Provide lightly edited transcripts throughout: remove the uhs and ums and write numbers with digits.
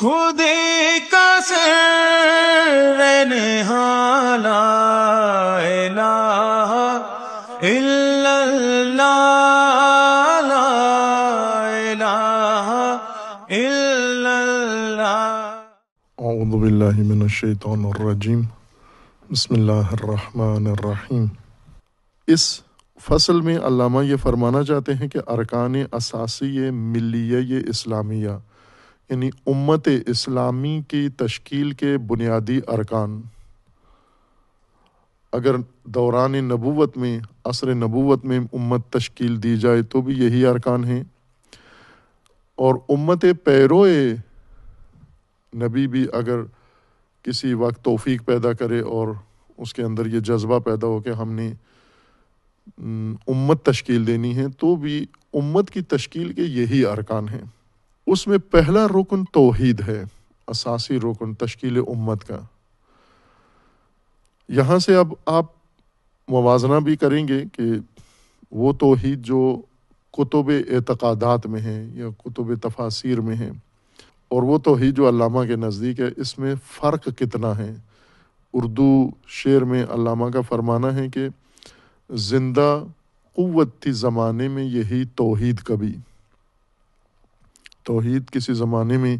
خودی کا سر نہاں لا الہ الا اللہ لا الہ الا اللہ۔ اعوذ باللہ من الشیطان الرجیم، بسم اللہ الرحمن الرحیم۔ اس فصل میں علامہ یہ فرمانا چاہتے ہیں کہ ارکان اساسی ملیہ اسلامیہ یعنی امت اسلامی کی تشکیل کے بنیادی ارکان، اگر دوران نبوت میں عصر نبوت میں امت تشکیل دی جائے تو بھی یہی ارکان ہیں، اور امت پیروئے نبی بھی اگر کسی وقت توفیق پیدا کرے اور اس کے اندر یہ جذبہ پیدا ہو کہ ہم نے امت تشکیل دینی ہے تو بھی امت کی تشکیل کے یہی ارکان ہیں۔ اس میں پہلا رکن توحید ہے، اساسی رکن تشکیل امت کا۔ یہاں سے اب آپ موازنہ بھی کریں گے کہ وہ توحید جو کتب اعتقادات میں ہے یا کتب تفاسیر میں ہے اور وہ توحید جو علامہ کے نزدیک ہے، اس میں فرق کتنا ہے۔ اردو شعر میں علامہ کا فرمانا ہے کہ زندہ قوت تھی زمانے میں یہی توحید کبھی۔ توحید کسی زمانے میں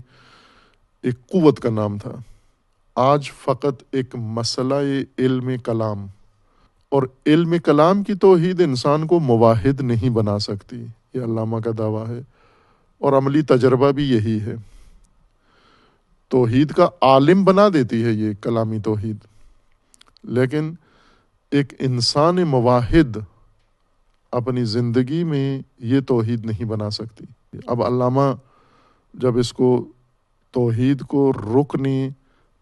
ایک قوت کا نام تھا، آج فقط ایک مسئلہ علم کلام، اور علم کلام کی توحید انسان کو موحد نہیں بنا سکتی، یہ علامہ کا دعویٰ ہے، اور عملی تجربہ بھی یہی ہے۔ توحید کا عالم بنا دیتی ہے یہ کلامی توحید، لیکن ایک انسان موحد اپنی زندگی میں یہ توحید نہیں بنا سکتی۔ اب علامہ جب اس کو توحید کو رکن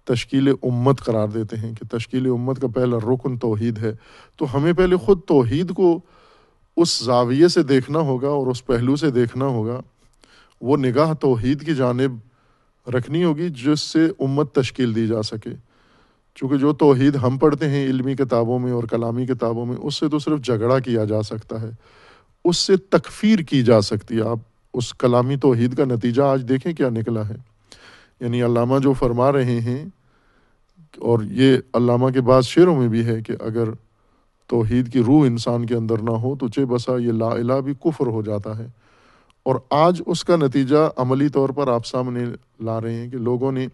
تشکیل امت قرار دیتے ہیں کہ تشکیل امت کا پہلا رکن توحید ہے، تو ہمیں پہلے خود توحید کو اس زاویے سے دیکھنا ہوگا اور اس پہلو سے دیکھنا ہوگا، وہ نگاہ توحید کی جانب رکھنی ہوگی جس سے امت تشکیل دی جا سکے۔ چونکہ جو توحید ہم پڑھتے ہیں علمی کتابوں میں اور کلامی کتابوں میں، اس سے تو صرف جھگڑا کیا جا سکتا ہے، اس سے تکفیر کی جا سکتی ہے۔ آپ اس کلامی توحید کا نتیجہ آج دیکھیں کیا نکلا ہے۔ یعنی علامہ جو فرما رہے ہیں، اور یہ علامہ کے بعض شعروں میں بھی ہے کہ اگر توحید کی روح انسان کے اندر نہ ہو تو چہ بسا یہ لا الہ بھی کفر ہو جاتا ہے، اور آج اس کا نتیجہ عملی طور پر آپ سامنے لا رہے ہیں کہ لوگوں نے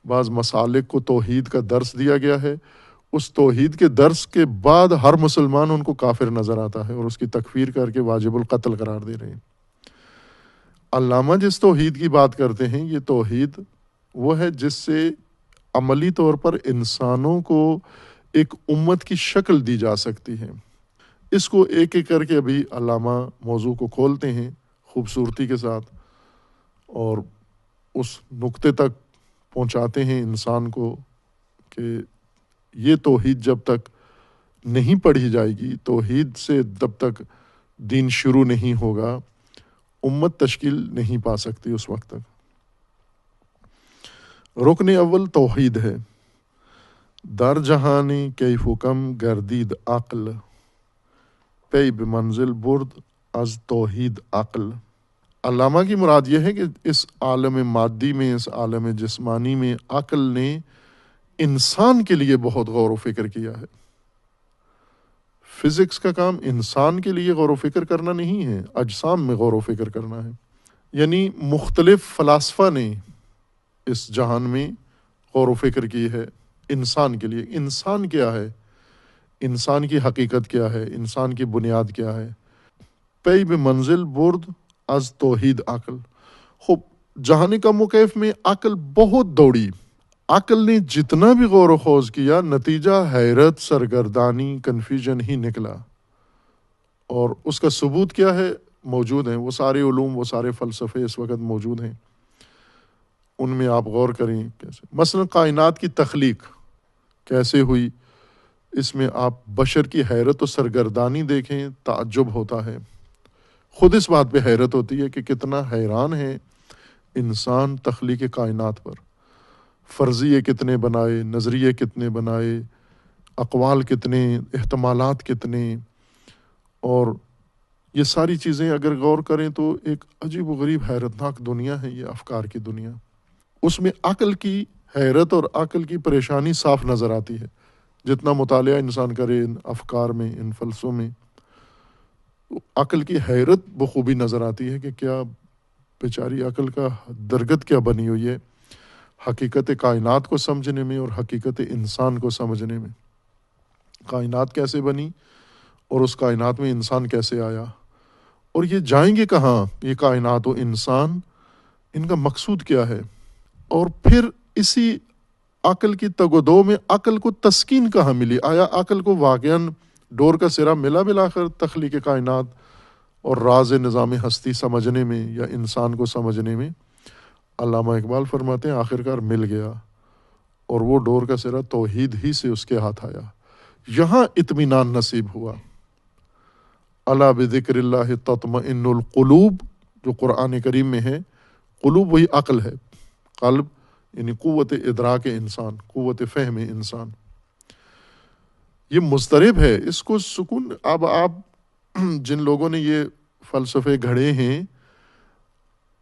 بعض مسالک کو توحید کا درس دیا گیا ہے، اس توحید کے درس کے بعد ہر مسلمان ان کو کافر نظر آتا ہے اور اس کی تکفیر کر کے واجب القتل قرار دے رہے ہیں۔ علامہ جس توحید کی بات کرتے ہیں، یہ توحید وہ ہے جس سے عملی طور پر انسانوں کو ایک امت کی شکل دی جا سکتی ہے۔ اس کو ایک ایک کر کے ابھی علامہ موضوع کو کھولتے ہیں خوبصورتی کے ساتھ، اور اس نقطے تک پہنچاتے ہیں انسان کو کہ یہ توحید جب تک نہیں پڑھی جائے گی، توحید سے جب تک دین شروع نہیں ہوگا، امت تشکیل نہیں پا سکتی اس وقت تک۔ رکن اول توحید ہے۔ در جہانی کیف و کم گردید عقل، پی بمنزل برد از توحید عقل۔ علامہ کی مراد یہ ہے کہ اس عالم مادی میں، اس عالم جسمانی میں عقل نے انسان کے لیے بہت غور و فکر کیا ہے۔ فزکس کا کام انسان کے لیے غور و فکر کرنا نہیں ہے، اجسام میں غور و فکر کرنا ہے۔ یعنی مختلف فلاسفہ نے اس جہان میں غور و فکر کی ہے انسان کے لیے۔ انسان کیا ہے، انسان کی حقیقت کیا ہے، انسان کی بنیاد کیا ہے۔ پی بمنزل برد از توحید عقل۔ خوب جہان کم و کیف میں عقل بہت دوڑی، عقل نے جتنا بھی غور و خوض کیا، نتیجہ حیرت، سرگردانی، کنفیوژن ہی نکلا۔ اور اس کا ثبوت کیا ہے؟ موجود ہیں وہ سارے علوم، وہ سارے فلسفے اس وقت موجود ہیں، ان میں آپ غور کریں کیسے۔ مثلا کائنات کی تخلیق کیسے ہوئی، اس میں آپ بشر کی حیرت و سرگردانی دیکھیں، تعجب ہوتا ہے۔ خود اس بات پہ حیرت ہوتی ہے کہ کتنا حیران ہے انسان تخلیق کائنات پر، فرضیے کتنے بنائے، نظریے کتنے بنائے، اقوال کتنے، احتمالات کتنے، اور یہ ساری چیزیں اگر غور کریں تو ایک عجیب و غریب حیرتناک دنیا ہے یہ افکار کی دنیا۔ اس میں عقل کی حیرت اور عقل کی پریشانی صاف نظر آتی ہے. جتنا مطالعہ انسان کرے ان افکار میں، ان فلسفوں میں، عقل کی حیرت بخوبی نظر آتی ہے کہ کیا بیچاری عقل کا درگت کیا بنی ہوئی ہے حقیقت کائنات کو سمجھنے میں اور حقیقت انسان کو سمجھنے میں. کائنات کیسے بنی اور اس کائنات میں انسان کیسے آیا، اور یہ جائیں گے کہاں، یہ کائنات و انسان، ان کا مقصود کیا ہے. اور پھر اسی عقل کی تگ و دو میں عقل کو تسکین کہاں ملی. آیا عقل کو واقعاً ڈور کا سرا ملا بالآخر تخلیق کائنات اور راز نظام ہستی سمجھنے میں یا انسان کو سمجھنے میں؟ علامہ اقبال فرماتے ہیں آخرکار مل گیا، اور وہ ڈور کا سرا توحید ہی سے اس کے ہاتھ آیا. یہاں اطمینان نصیب ہوا. الا بذکر اللہ تطمئن القلوب، جو قرآن کریم میں ہے. قلوب وہی عقل ہے، قلب یعنی قوت ادراک انسان، قوت فہم انسان. یہ مضطرب ہے، اس کو سکون. اب آپ جن لوگوں نے یہ فلسفے گھڑے ہیں،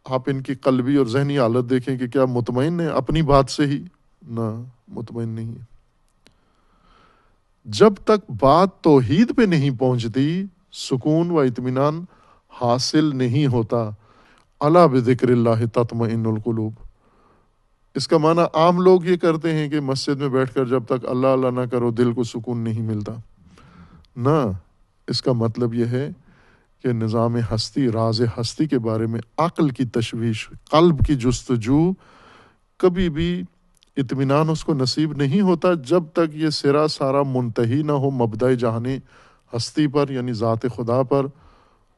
آپ ان کی قلبی اور ذہنی حالت دیکھیں کہ کیا مطمئن ہے اپنی بات سے ہی؟ نہ، مطمئن نہیں ہے. جب تک بات توحید پہ نہیں پہنچتی سکون و اطمینان حاصل نہیں ہوتا. الا بذکر اللہ تطمئن القلوب. اس کا معنی عام لوگ یہ کرتے ہیں کہ مسجد میں بیٹھ کر جب تک اللہ اللہ نہ کرو دل کو سکون نہیں ملتا. نہ، اس کا مطلب یہ ہے کہ نظام ہستی، راز ہستی کے بارے میں عقل کی تشویش، قلب کی جستجو، کبھی بھی اطمینان اس کو نصیب نہیں ہوتا جب تک یہ سرا سارا منتہی نہ ہو مبدأ جہان ہستی پر، یعنی ذات خدا پر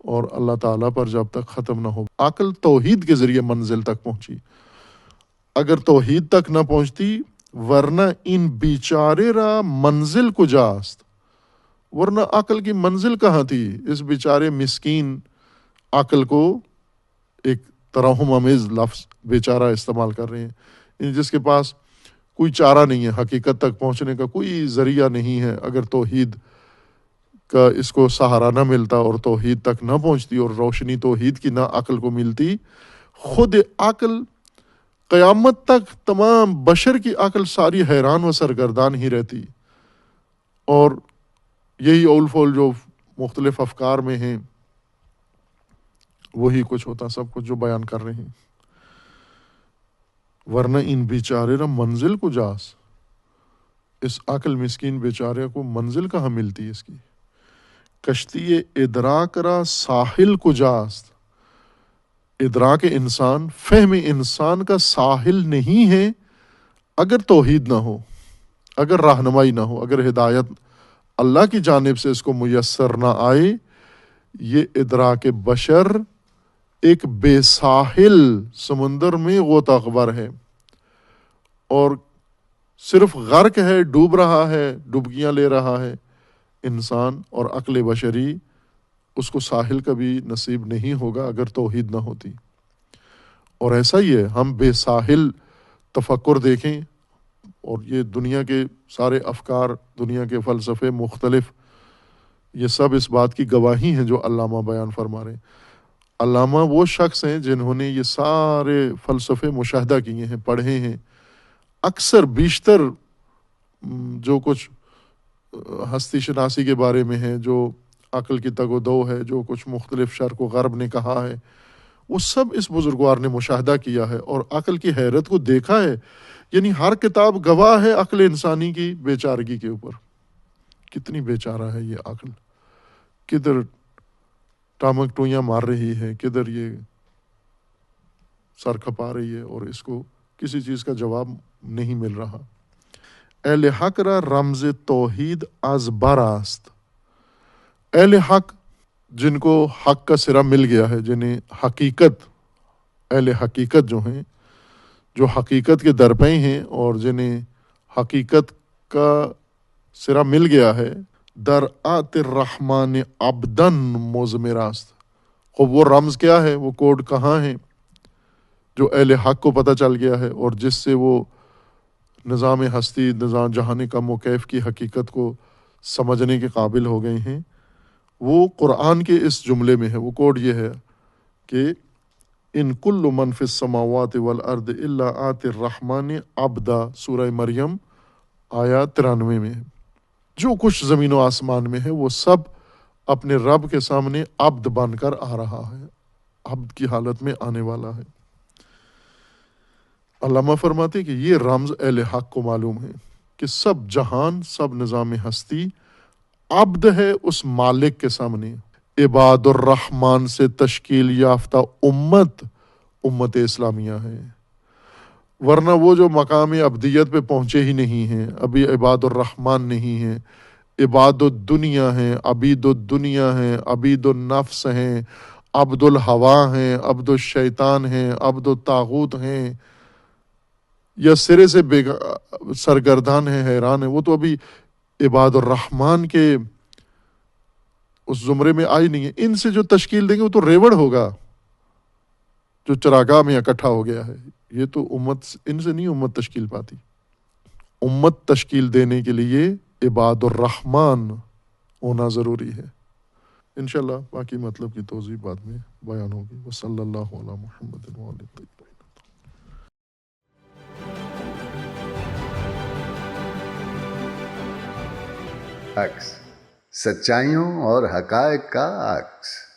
اور اللہ تعالیٰ پر جب تک ختم نہ ہو. عقل توحید کے ذریعے منزل تک پہنچی. اگر توحید تک نہ پہنچتی ورنہ ان بیچارے را منزل کجاست، ورنہ عقل کی منزل کہاں تھی. اس بیچارے مسکین عقل کو ایک ترحم آمیز لفظ بیچارہ استعمال کر رہے ہیں، جس کے پاس کوئی چارہ نہیں ہے، حقیقت تک پہنچنے کا کوئی ذریعہ نہیں ہے. اگر توحید کا اس کو سہارا نہ ملتا اور توحید تک نہ پہنچتی اور روشنی توحید کی نہ عقل کو ملتی، خود عقل قیامت تک تمام بشر کی عقل ساری حیران و سرگردان ہی رہتی. اور یہی اول فول جو مختلف افکار میں ہیں وہی کچھ ہوتا سب کچھ جو بیان کر رہے ہیں. ورنہ ان بیچارے را منزل کو جاس، اس عقل مسکین بیچارے کو منزل کہاں ملتی اس کی. کشتی ادراک را ساحل کو جاست. ادراک انسان، فہم انسان کا ساحل نہیں ہے اگر توحید نہ ہو، اگر رہنمائی نہ ہو، اگر ہدایت اللہ کی جانب سے اس کو میسر نہ آئے. یہ ادراک بشر ایک بے ساحل سمندر میں غوطہ خور ہے اور صرف غرق ہے، ڈوب رہا ہے، ڈبکیاں لے رہا ہے انسان. اور عقل بشری اس کو ساحل کبھی نصیب نہیں ہوگا اگر توحید نہ ہوتی. اور ایسا ہی ہے، ہم بے ساحل تفکر دیکھیں اور یہ دنیا کے سارے افکار، دنیا کے فلسفے مختلف، یہ سب اس بات کی گواہی ہیں جو علامہ بیان فرما رہے ہیں. علامہ وہ شخص ہیں جنہوں نے یہ سارے فلسفے مشاہدہ کیے ہیں، پڑھے ہیں. اکثر بیشتر جو کچھ ہستی شناسی کے بارے میں ہے، جو عقل کی تگ و دو ہے، جو کچھ مختلف شرق و غرب نے کہا ہے، وہ سب اس بزرگوار نے مشاہدہ کیا ہے اور عقل کی حیرت کو دیکھا ہے. یعنی ہر کتاب گواہ ہے عقل انسانی کی بیچارگی کے اوپر. کتنی بیچارہ ہے یہ عقل، کدھر ٹامک ٹوئیاں مار رہی ہے، کدھر یہ سر کھپا رہی ہے اور اس کو کسی چیز کا جواب نہیں مل رہا. اہل حق را رمز توحید از براست. اہل حق جن کو حق کا سرا مل گیا ہے، جنہیں حقیقت، اہل حقیقت جو ہیں، جو حقیقت کے درپے ہیں اور جنہیں حقیقت کا سرا مل گیا ہے، در آت الرحمن عبدن مزمراست. خب وہ رمز کیا ہے، وہ کوڈ کہاں ہے جو اہل حق کو پتہ چل گیا ہے اور جس سے وہ نظام ہستی، نظام جہان کم و کیف کی حقیقت کو سمجھنے کے قابل ہو گئے ہیں؟ وہ قرآن کے اس جملے میں ہے. وہ کوڈ یہ ہے کہ ان کل من فی السماوات والارض الا آتی الرحمن عبدا، سورہ مریم آیات 93 میں ہے۔ جو کچھ زمین و آسمان میں ہے وہ سب اپنے رب کے سامنے عبد بن کر آ رہا ہے، عبد کی حالت میں آنے والا ہے۔ علامہ فرماتے کہ یہ رمز اہل حق کو معلوم ہے کہ سب جہان، سب نظام ہستی عبد ہے اس مالک کے سامنے۔ عباد الرحمن سے تشکیل یافتہ امت اسلامیہ ہے، ورنہ وہ جو مقام عبدیت پہ پہنچے ہی نہیں ہیں، ابھی عباد الرحمن نہیں ہیں، عباد الدنیا ہیں، عبید الدنیا ہیں، عبید النفس ہیں، عبد الہوا ہیں، عبد الشیطان ہیں، عبد الطاغوت ہیں، یا سرے سے سرگردان ہیں، حیران ہیں، وہ تو ابھی عباد الرحمن کے اس زمرے میں آئی نہیں ہے۔ ان سے جو تشکیل دیں گے وہ تو ریوڑ ہوگا جو چراگاہ میں اکٹھا ہو گیا ہے۔ یہ تو ان سے نہیں امت تشکیل پاتی۔ امت تشکیل دینے کے لیے عباد الرحمن ہونا ضروری ہے۔ انشاءاللہ باقی مطلب کی توضیح بعد میں بیان ہوگی۔ وصلی اللہ علی محمد وآلہ الطاہرین۔ عکس، سچائیوں اور حقائق کا عکس۔